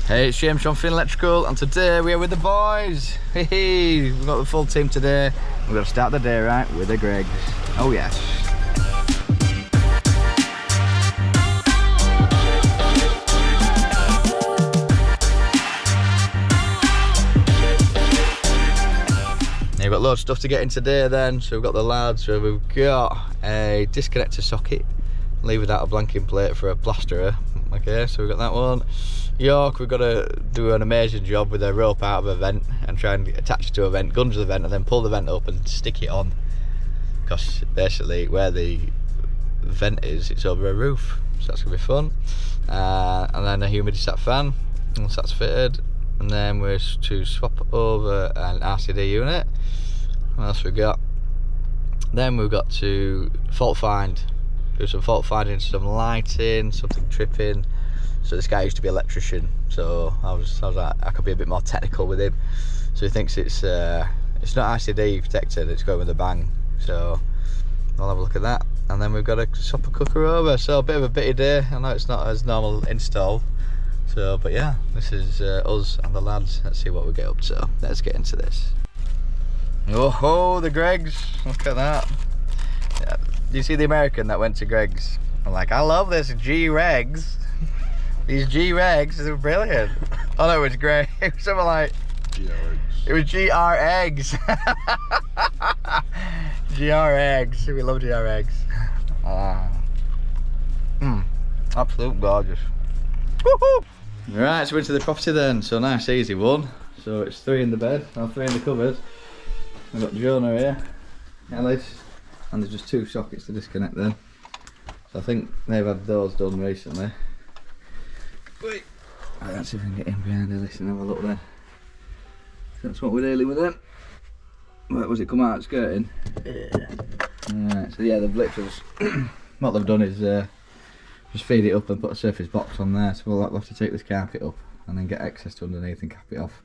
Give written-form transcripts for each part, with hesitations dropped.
Hey, it's James from Finney Electrical, and today we are with the boys. Hey, we've got the full team today. We're going to start the day right with the Gregs. Oh yes. We've got loads of stuff to get in today then. So we've got the lads, so we've got a disconnector socket, leave without a blanking plate for a plasterer. Okay, so we've got that one. York, we've got to do an amazing job with a rope out of a vent and try and attach it to a vent, gun to the vent, and then pull the vent up and stick it on. Because basically where the vent is, it's over a roof, so that's going to be fun. And then a humidistat fan, once that's fitted. And then we're to swap over an RCD unit. What else we got? Then we've got to fault find, do some fault finding, some lighting, something tripping. So this guy used to be electrician, so I was like, I could be a bit more technical with him. So he thinks it's not RCD protected, it's going with a bang. So I'll have a look at that. And then we've got to swap a cooker over. So a bit of a bitty day. I know it's not as normal install. So, but yeah, this is us and the lads. Let's see what we get up to. Let's get into this. Oh ho, the Gregs! Look at that. Yeah. Do you see the American that went to Gregs? I'm like, I love this G-Regs. These G-Regs are brilliant. Oh no, it was great. It was something like GR-Eggs. It was GR-Eggs. GR-Eggs. We love GR-Eggs. Absolute gorgeous. Woohoo! Right, so we're into the property then. So nice, easy one. So it's 3 in the bed, or 3 in the cupboard. We've got Jonah here, Ellis, and there's just 2 sockets to disconnect then. So I think they've had those done recently. Wait. Right, let's see if we can get in behind Ellis and have a look then. So that's what we're dealing with then. Where was it come out skirting? Yeah. Alright, so yeah, they've literally just what they've done is just feed it up and put a surface box on there, so we'll have to take this carpet up and then get access to underneath and cap it off.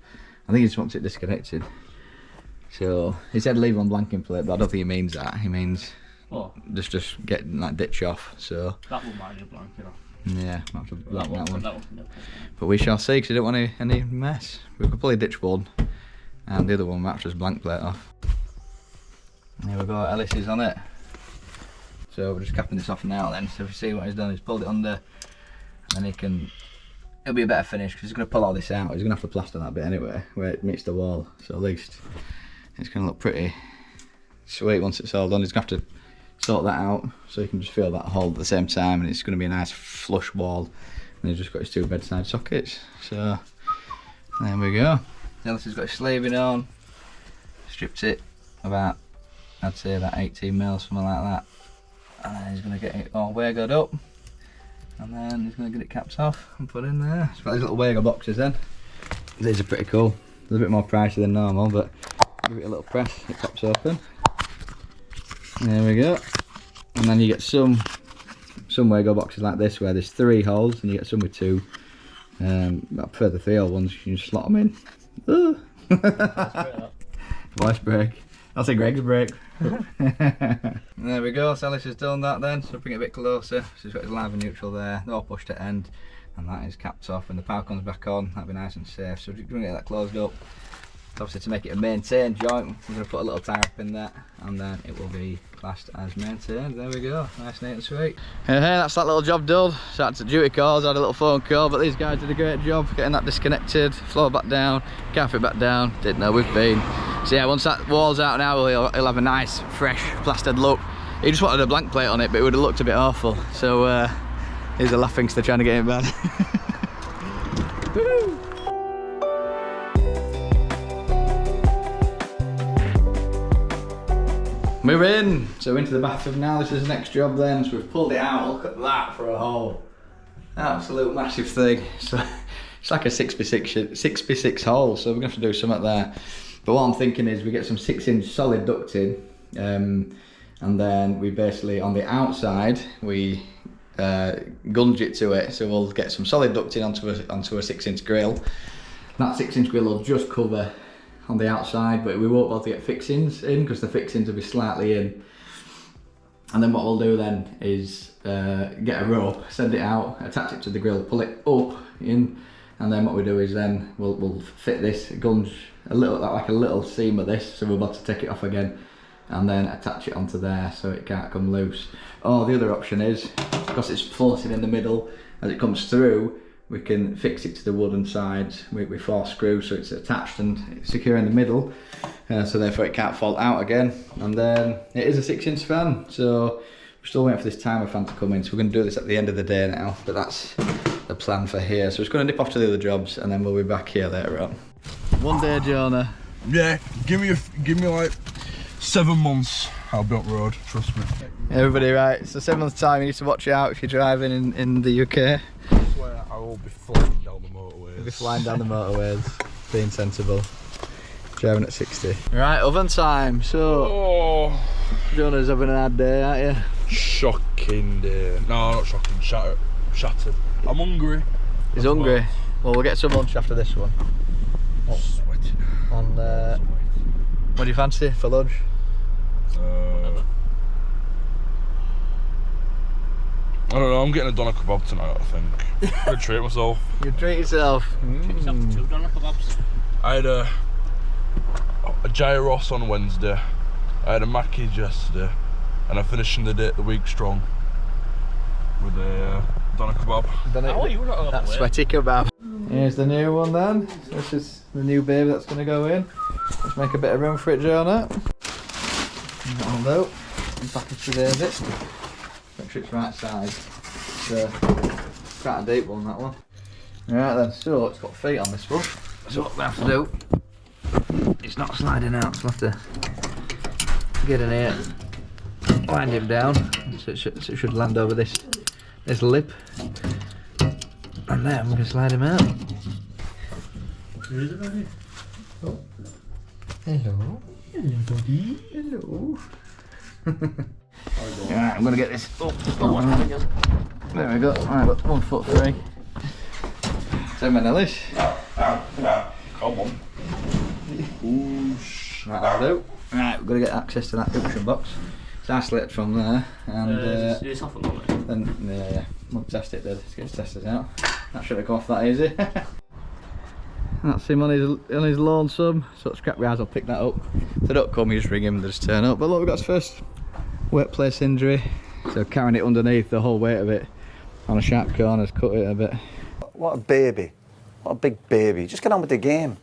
I think he just wants it disconnected. So he said leave on blanking plate, but I don't think he means that. He means just get like ditch off. So that one might be blanket off. Yeah, might have to blank that one. But we shall see, because we don't want any mess. We could probably ditch one, and the other one might just blank plate off. Here we go, Ellis is on it. So we're just capping this off now then. So if you see what he's done, he's pulled it under, and then it'll be a better finish, because he's going to pull all this out. He's going to have to plaster that bit anyway, where it meets the wall. So at least it's going to look pretty sweet once it's all done. He's going to have to sort that out, so you can just feel that hole at the same time, and it's going to be a nice flush wall. And he's just got his 2 bedside sockets. So there we go. Ellis has got his slaving on, stripped it about, I'd say about 18 mils, something like that. And then he's going to get it all wagoed up, and then he's going to get it capped off and put in there. It's got these little wago boxes then. These are pretty cool. They're a bit more pricey than normal, but give it a little press, it pops open. There we go. And then you get some wago boxes like this where there's 3 holes, and you get some with 2. I prefer the 3 hole ones, you can just slot them in. Voice break. I'll say Greg's break. There we go, so Ellis has done that then, so bring it a bit closer. So he's got his live and neutral there, they're all pushed at end, and that is capped off. When the power comes back on, that'll be nice and safe. So we're going to get that closed up. Obviously, to make it a maintained joint, we're going to put a little tie up in that, and then it will be classed as maintained. There we go, nice, neat and sweet. Hey, that's that little job done. So that's a duty calls, had a little phone call, but these guys did a great job getting that disconnected, floor back down, carpet back down. Didn't know we've been. So yeah, once that wall's out now, he'll have a nice, fresh, plastered look. He just wanted a blank plate on it, but it would have looked a bit awful. So here's a laughing they're trying to get in bed. Woo! We're in, so into the bathroom now. This is the next job then. So we've pulled it out. Look at that for a hole. Absolute massive thing. So it's like a 6x6 hole. So we're going to have to do something there. But what I'm thinking is we get some 6-inch solid ducting, and then we basically on the outside we gunge it to it. So we'll get some solid ducting onto a 6-inch grill. That 6-inch grill will just cover on the outside, but we won't be able to get fixings in because the fixings will be slightly in. And then what we'll do then is get a rope, send it out, attach it to the grill, pull it up in, and then what we do is then we'll fit this gunge a little seam of this, so we're about to take it off again and then attach it onto there so it can't come loose. Or the other option is, because it's floating in the middle, as it comes through, we can fix it to the wooden sides with 4 screws so it's attached and secure in the middle, so therefore it can't fall out again. And then it is a 6-inch fan, so we're still waiting for this timer fan to come in, so we're going to do this at the end of the day now, but that's the plan for here. So it's going to nip off to the other jobs and then we'll be back here later on. One day, Jonah. Yeah, give me like 7 months, I'll be up road, trust me. Everybody, right, so 7 months time, you need to watch out if you're driving in the UK. I swear I will be flying down the motorways. You'll be flying down the motorways, being sensible. Driving at 60. Right, oven time. So, Jonah's having an hard day, aren't you? Shocking day. No, not shocking, shattered. I'm hungry. He's hungry. Well, we'll get some lunch after this one. Sweating. And what do you fancy for lunch? I don't know, I'm getting a doner kebab tonight, I think. I'm gonna treat myself. You treat yourself. Treat yourself to 2 doner kebabs. I had a gyros on Wednesday, I had a Mackey's yesterday, and I'm finishing the week strong with a doner kebab. How are you not all That the way? sweaty kebab. Here's the new one then. So this is the new baby that's going to go in. Let's make a bit of room for it, Jonah. That'll do. And package today's it. Make sure it's right size. It's quite a deep one, that one. Right then, so it's got feet on this one. So what we have to do, it's not sliding out, so we'll have to get in here, wind him down, so it should land over this lip. And then we can slide him out. Who is it, buddy? Oh. Hello. Hello, buddy. Hello. Alright, I'm gonna get this up. There we go. Alright, got 1 foot 3. Same man, Ellis. Come on. Whoosh. Right, that'll do. Right, we've got to get access to that junction box. It's isolated from there, and it's off a moment. then yeah, we'll test it then. Let's get it tested out. That shouldn't go off that easy. That's him on his lonesome. So scrap guys will pick that up. If they don't come, you just ring him and they just turn up. But look, we've got his first workplace injury. So carrying it underneath, the whole weight of it on a sharp corner's cut it a bit. What a baby. What a big baby. Just get on with the game.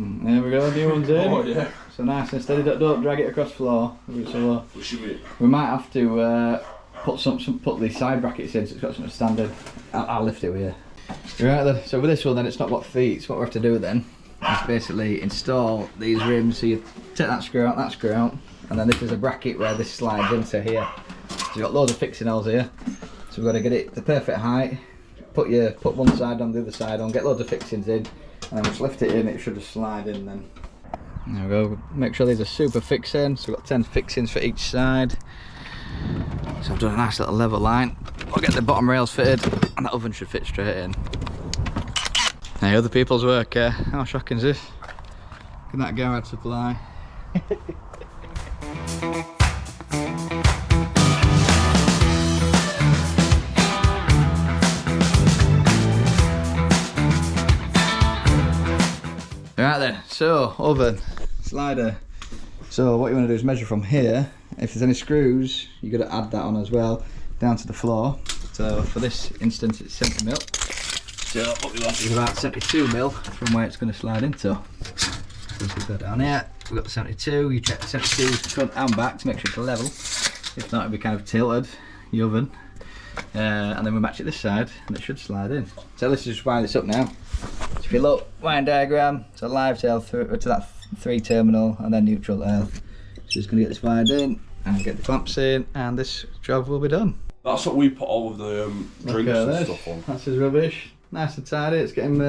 There we go, new one's in. Oh yeah. So nice and steady, don't drag it across the floor. So, we might have to put these side brackets in so it's got something standard. I'll lift it with you. Right then, so with this one then it's not got feet, so what we have to do then is basically install these rims. So you take that screw out, and then this is a bracket where this slides into here. So you've got loads of fixing holes here. So we've got to get it the perfect height, put one side on, the other side on, get loads of fixings in, and then just lift it in, it should just slide in then. There we go, make sure these are super fixing, so we've got 10 fixings for each side. So I've done a nice little level line. I'll get the bottom rails fitted, and that oven should fit straight in. Hey, other people's work, how shocking is this? Look at that garage supply. Right then, so oven, slider. So what you want to do is measure from here. If there's any screws, you've got to add that on as well, down to the floor. So for this instance, it's 70mm. So what we want is about 72mm from where it's going to slide into. So if we go down here, we've got the 72. You check the 72 front and back to make sure it's level. If not, it'll be kind of tilted, the oven. And then we match it this side, and it should slide in. So let's just wind this up now. So if you look, wind diagram, so live tail through to that 3 terminal, and then neutral tail. So just going to get this wired in, and get the clamps in, and this job will be done. That's what we put all of the drinks and stuff on. That's his rubbish. Nice and tidy. Let's get him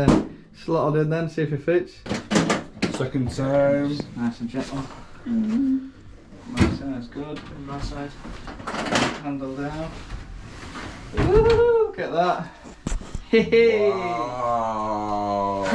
slotted in then, see if it fits. Second time. Nice and gentle. My side's good. My side. Handle down. Woo! Look at that. Wow.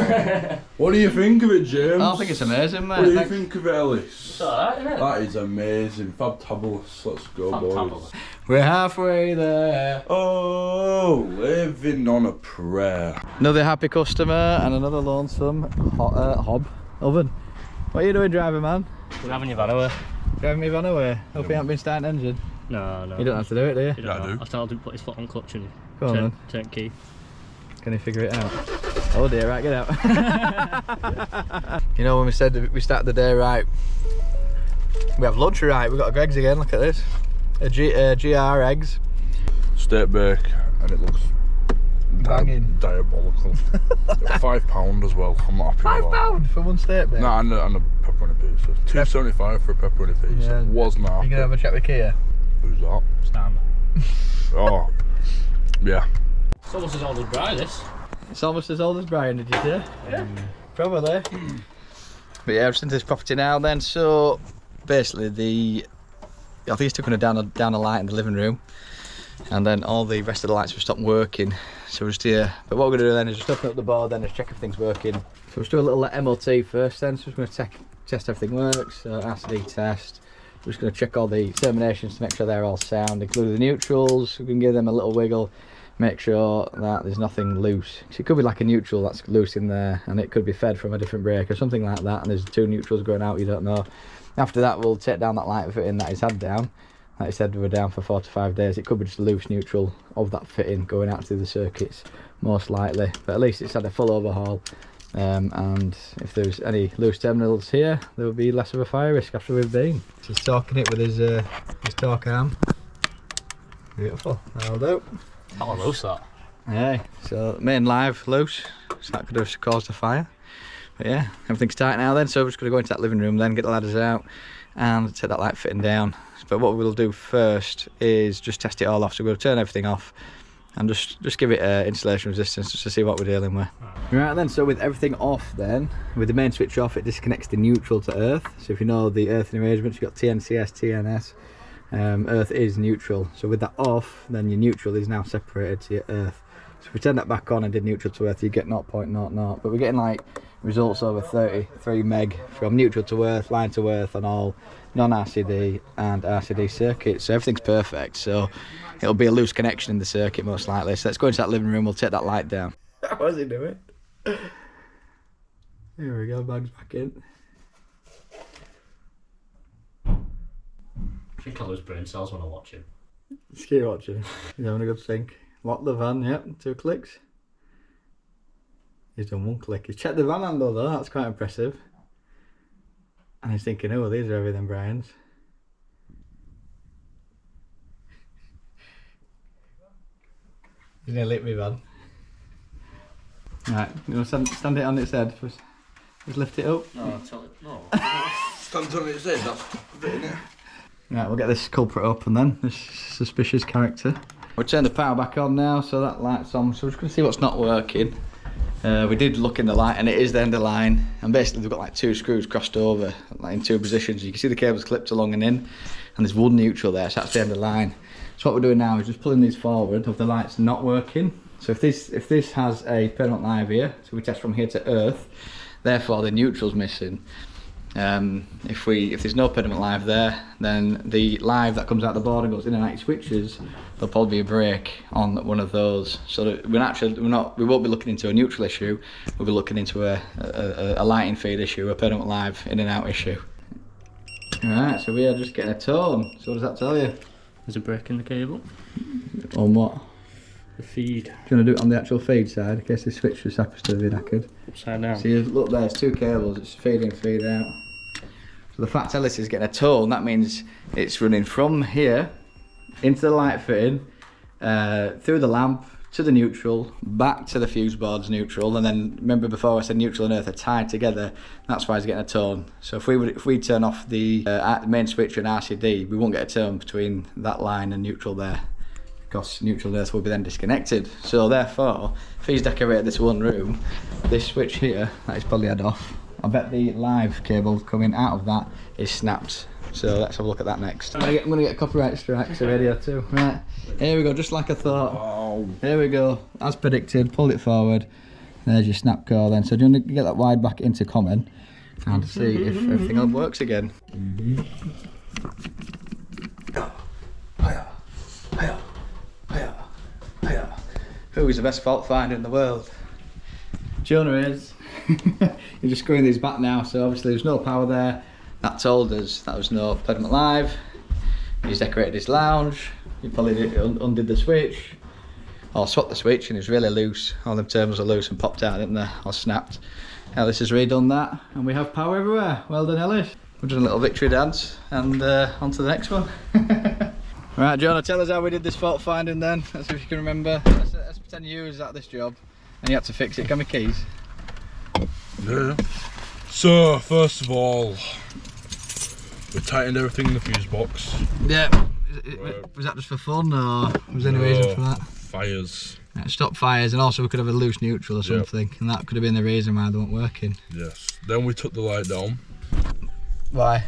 What do you think of it, James? I think it's amazing, mate. What do you Thanks. think of it, Ellis? It's alright, isn't it? That is amazing. Fabtabulous. Let's go, boys. Fantabulous. We're halfway there. Oh, living on a prayer. Another happy customer and another lonesome hob oven. What are you doing, driver man? We're having your van away. Driving me van away. Hope you haven't been starting engine. No. You don't have to do it, do you? You don't Yeah, I know. do. I started to put his foot on clutch and Go on, then. turn key. Can you figure it out? Oh dear, right, get out. You know when we said we started the day right, we have lunch right, we've got a Greg's again, look at this. A GR eggs. Steak bake, and it looks Banging. diabolical. £5 as well. I'm not happy with that. £5 for one steak bake? No, and a pepperoni pizza. $2.75 for a pepperoni pizza. Yeah. Was not. You gonna have a chat with Kia? Who's that? Stand. Oh, yeah. It's almost as old as Bry, this. It's almost as old as Brian, did you say? Yeah. Probably. But yeah, I've just into this property now then, so basically I think he's taking down a light in the living room, and then all the rest of the lights have stopped working, so we're just here. But what we're going to do then is just open up the board then and check if everything's working. So we'll just do a little MOT first then, so we're going to test everything works, so RCD test. We're just going to check all the terminations to make sure they're all sound, including the neutrals. We can give them a little wiggle, make sure that there's nothing loose. So it could be like a neutral that's loose in there, and it could be fed from a different break or something like that, and there's two neutrals going out, you don't know. After that, we'll take down that light fitting that he's had down. Like I said, we were down for 4 to 5 days. It could be just a loose neutral of that fitting going out through the circuits, most likely. But at least it's had a full overhaul. And if there's any loose terminals here, there will be less of a fire risk after we've been. Just torquing it with his torque arm. Beautiful, that'll do. That'll roast that. Yeah, so main live loose, so that could have caused a fire. But yeah, everything's tight now then, so we're just going to go into that living room then, get the ladders out and take that light fitting down. But what we'll do first is just test it all off, so we'll turn everything off and just give it installation resistance just to see what we're dealing with. Right then, so with everything off then, with the main switch off, it disconnects the neutral to earth. So if you know the earthing arrangements, you've got TNCS, TNS, earth is neutral. So with that off, then your neutral is now separated to your earth. So if we turn that back on and did neutral to earth, you get 0.00, but we're getting like results over 33 meg from neutral to earth, line to earth on all non-RCD and RCD circuits, so everything's perfect. So it'll be a loose connection in the circuit most likely. So let's go into that living room, we'll take that light down. What's he doing? Here we go, bag's back in. I think I lose brain cells when I watch him. Just keep watching. He's having a good think. Lock the van, yep, 2 clicks. He's done 1 click. He's checked the van handle though, that's quite impressive. And he's thinking, oh, these are heavier than Brian's. He's nearly hit me, van. Right, you want to stand it on its head? Just lift it up. No, tell it. No. Stands on its head, that's a bit in it. Right, we'll get this culprit up and then, this suspicious character. We'll turn the power back on now, so that light's on. So we're just going to see what's not working. We did look in the light and it is the end of line, and basically they've got like 2 screws crossed over like in 2 positions. You can see the cables clipped along and in, and there's 1 neutral there, so that's the end of line. So what we're doing now is just pulling these forward of the lights not working. So if this has a permanent live here, so we test from here to earth, therefore the neutral's missing. If there's no pediment live there, then the live that comes out the board and goes in and out switches, there'll probably be a break on one of those. So that we won't be looking into a neutral issue. We'll be looking into a lighting feed issue, a pediment live in and out issue. Alright, so we are just getting a tone. So what does that tell you? There's a break in the cable. On what? The feed. Do you want to do it on the actual feed side in case the switch just happens to be knackered? Upside down. So you look, there's 2 cables, it's feed in, feed out. So the fact Ellis is getting a tone, that means it's running from here into the light fitting, through the lamp to the neutral, back to the fuse board's neutral, and then remember before I said neutral and earth are tied together, that's why he's getting a tone. So if we turn off the main switch and RCD, we won't get a tone between that line and neutral there, because neutral and earth will be then disconnected. So therefore, if he's decorated this 1 room, this switch here that is probably had off, I bet the live cable coming out of that is snapped. So let's have a look at that next. I'm gonna get copyright strikes a radio too. Right, here we go, just like I thought. Oh. Here we go, as predicted, pulled it forward. There's your snap core then. So do you want to get that wide back into common and see if everything else works again? Who's the best fault finder in the world? Jonah is. You're just screwing these back now, so obviously there's no power there. That told us that was no pediment live. He's decorated his lounge. He probably undid the switch, or swapped the switch, and it was really loose. All the terminals are loose and popped out, didn't they? Or snapped. Ellis has redone that, and we have power everywhere. Well done, Ellis. We're doing a little victory dance, and on to the next one. Right, Jonah, tell us how we did this fault finding then. Let's see if you can remember. Let's pretend you was at this job, and you had to fix it. Give me keys. Yeah. So, first of all, we tightened everything in the fuse box. Yeah. Was that just for fun, or was there any reason for that? Fires. Yeah, stop fires, and also we could have a loose neutral or something, and that could have been the reason why they weren't working. Yes. Then we took the light down. Why?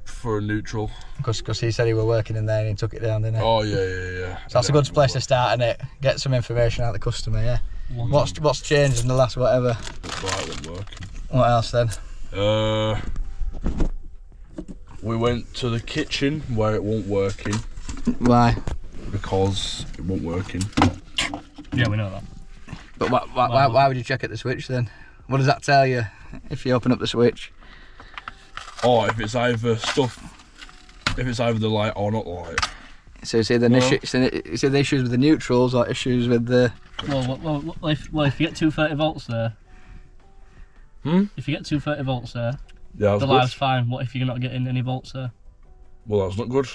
For a neutral. Because he said he were working in there and he took it down, didn't he? Oh yeah. So that's a good place to start, isn't it? Get some information out of the customer, yeah? What's changed in the last whatever? The light wasn't working. What else then? We went to the kitchen where it wasn't working. Why? Because it wasn't working. Yeah, we know that. But why would you check at the switch then? What does that tell you if you open up the switch? Or if it's either the light or not the light. So it's either issues with the neutrals or issues with the... Well, if you get 230 volts there... If you get 230 volts there, yeah, the live's fine. What if you're not getting any volts there? Well, that's not good.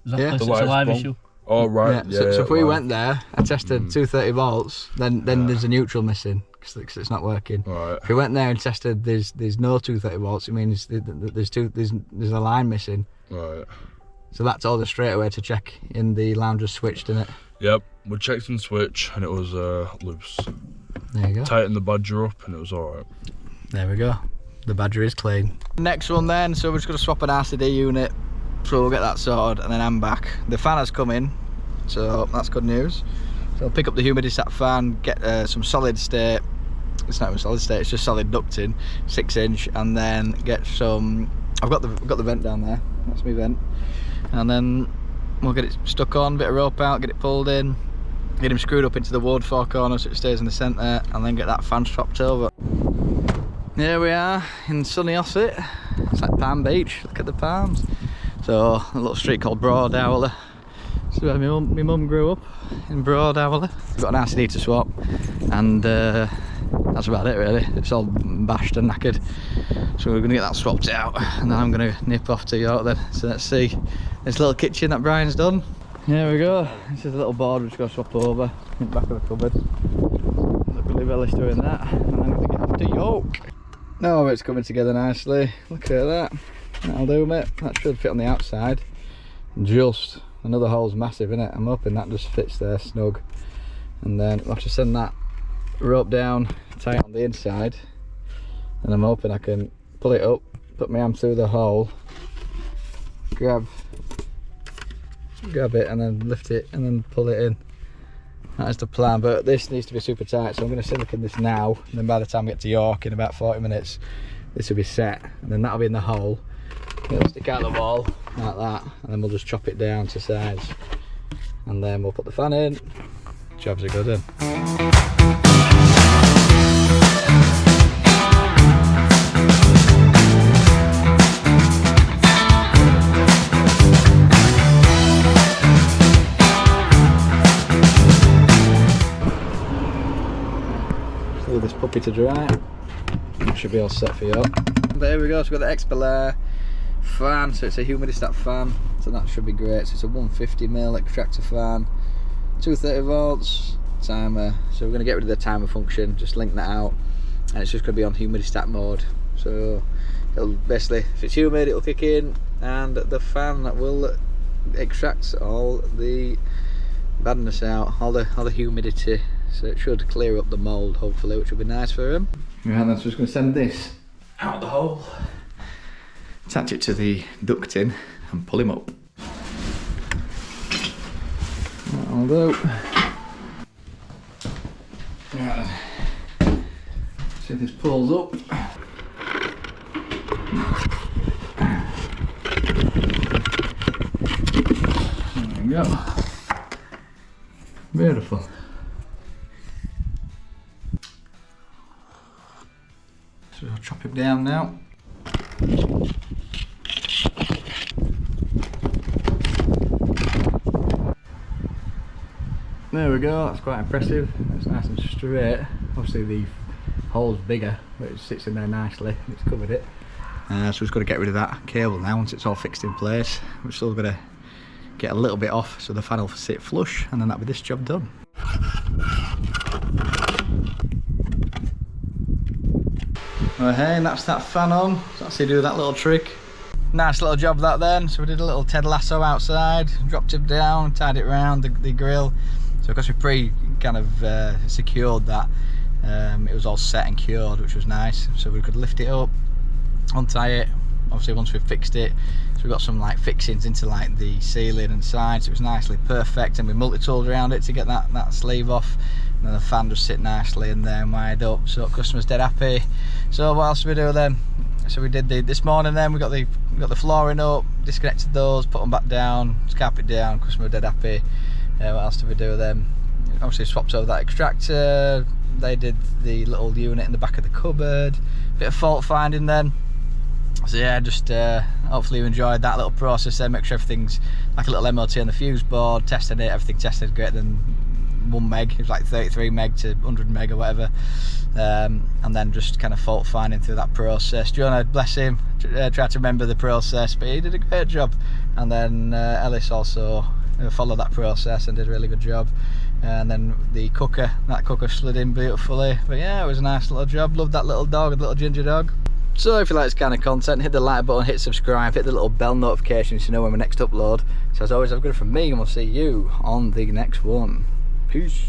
Yeah. It's a live issue. Oh, right. Yeah. So if we went there and tested 230 volts, then there's a neutral missing because it's not working. Right. If we went there and tested there's no 230 volts, it means there's a line missing. Right. So that told us straight away to check in the lounge was switched, didn't it? Yep. We checked in the switch and it was loose. There you go. Tightened the badger up and it was alright. There we go. The badger is clean. Next one then, so we're just going to swap an RCD unit. So we'll get that sorted and then I'm back. The fan has come in, so that's good news. So I'll pick up the humidistat fan, get some solid state. It's not even solid state, it's just solid ducting, 6-inch, and then get some. I've got the vent down there. That's my vent, and then we'll get it stuck on, bit of rope out, get it pulled in, get him screwed up into the wood 4 corners so it stays in the centre, and then get that fan swapped over. Here we are in sunny Ossett. It's like Palm Beach. Look at the palms. So a little street called Broad Owler. This is where my mum grew up, in Broad Owler. We've got an RCD to swap, and that's about it really. It's all bashed and knackered. So we're going to get that swapped out, and then I'm going to nip off to York then. So let's see this little kitchen that Brian's done. Here we go. This is a little board we're just going to swap over in the back of the cupboard. Luckily Ellis doing that, and I'm going to get off to York. No, it's coming together nicely. Look at that. That'll do, mate. That should fit on the outside. Just. Another hole's massive, innit? I'm hoping that just fits there snug. And then I'll have to send that rope down, tie it on the inside. And I'm hoping I can pull it up, put my arm through the hole, grab it and then lift it and then pull it in. That is the plan, but this needs to be super tight, so I'm going to silicone this now, and then by the time I get to York in about 40 minutes, this will be set, and then that'll be in the hole. It'll stick out the wall like that, and then we'll just chop it down to size, and then we'll put the fan in. Jobs are good in. Leave this puppy to dry. Should be all set for you. There we go, so we've got the X-Belair fan, so it's a humidistat fan, so that should be great. So it's a 150mm extractor fan, 230 volts, timer. So we're going to get rid of the timer function, just link that out, and it's just going to be on humidistat mode. So it'll basically, if it's humid, it'll kick in, and the fan will extract all the badness out, all the humidity. So it should clear up the mould, hopefully, which will be nice for him. Right, that's just going to send this out the hole, attach it to the ducting, and pull him up. That'll do. Right. See if this pulls up. There we go. Beautiful. So I'll chop him down now. There we go, that's quite impressive. It's nice and straight. Obviously the hole's bigger, but it sits in there nicely. It's covered it. So we're just got to get rid of that cable now once it's all fixed in place. We're still going to get a little bit off so the fan will sit flush, and then that'll be this job done. Well, hey, and that's that fan on. So that's how you do that little trick. Nice little job that then. So we did a little Ted Lasso outside, dropped it down, tied it around the grill. So because we secured that, it was all set and cured, which was nice. So we could lift it up, untie it. Obviously once we fixed it, so we got some like fixings into like the ceiling and sides. So it was nicely perfect, and we multi-tooled around it to get that sleeve off. And then the fan just sit nicely in there and wired up. So customer's dead happy. So what else did we do then? So we did this morning then, we got the flooring up, disconnected those, put them back down, carpet down, customer dead happy. What else did we do then? Obviously swapped over that extractor, they did the little unit in the back of the cupboard, bit of fault finding then. So yeah, just hopefully you enjoyed that little process there, make sure everything's like a little MOT on the fuse board, tested it, everything tested greater than 1 meg, it was like 33 meg to 100 meg or whatever. And then just kind of fault finding through that process. Jonah, bless him, tried to remember the process, but he did a great job. And then Ellis also followed that process and did a really good job. And then the cooker, that cooker slid in beautifully. But yeah, it was a nice little job. Loved that little dog, a little ginger dog. So if you like this kind of content, hit the like button, hit subscribe, hit the little bell notification so you know when we next upload. So as always, have a good from me, and we'll see you on the next one. Peace.